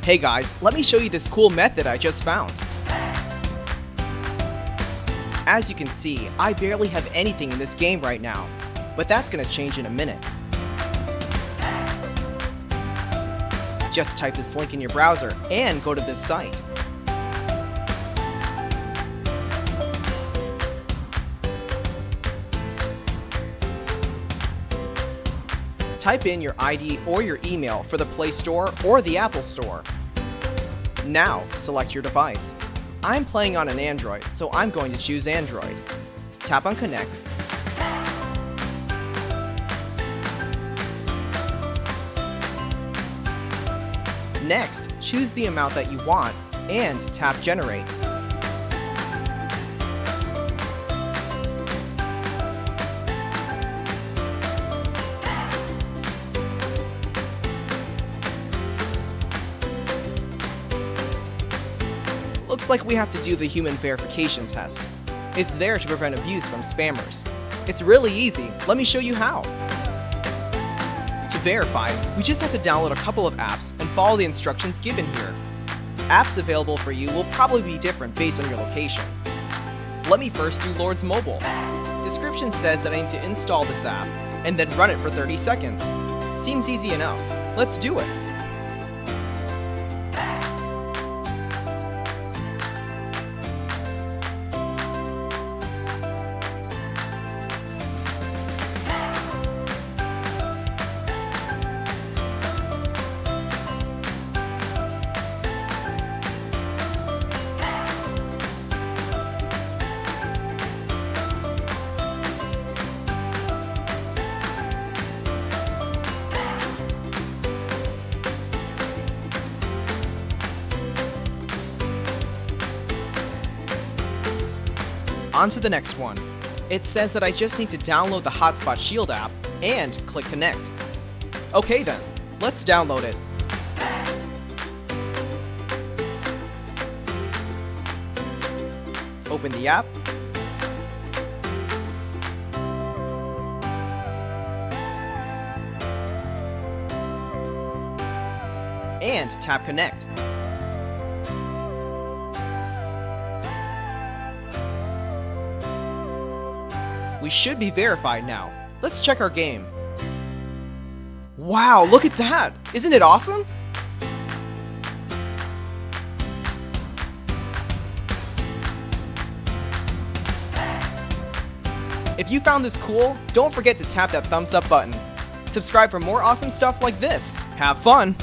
Hey guys, let me show you this cool method I just found. As you can see, I barely have anything in this game right now, but that's gonna change in a minute. Just type this link in your browser and go to this site. Type in your ID or your email for the Play Store or the Apple Store. Now, select your device. I'm playing on an Android, so I'm going to choose Android. Tap on Connect. Next, choose the amount that you want and tap Generate. Looks like we have to do the human verification test. It's there to prevent abuse from spammers. It's really easy. Let me show you how. To verify, we just have to download a couple of apps and follow the instructions given here. Apps available for you will probably be different based on your location. Let me first do Lord's Mobile. Description says that I need to install this app and then run it for 30 seconds. Seems easy enough. Let's do it. On to the next one. It says that I just need to download the Hotspot Shield app and click Connect. Okay then, let's download it. Open the app. And tap Connect. We should be verified now. Let's check our game. Wow, look at that! Isn't it awesome? If you found this cool, don't forget to tap that thumbs up button. Subscribe for more awesome stuff like this. Have fun!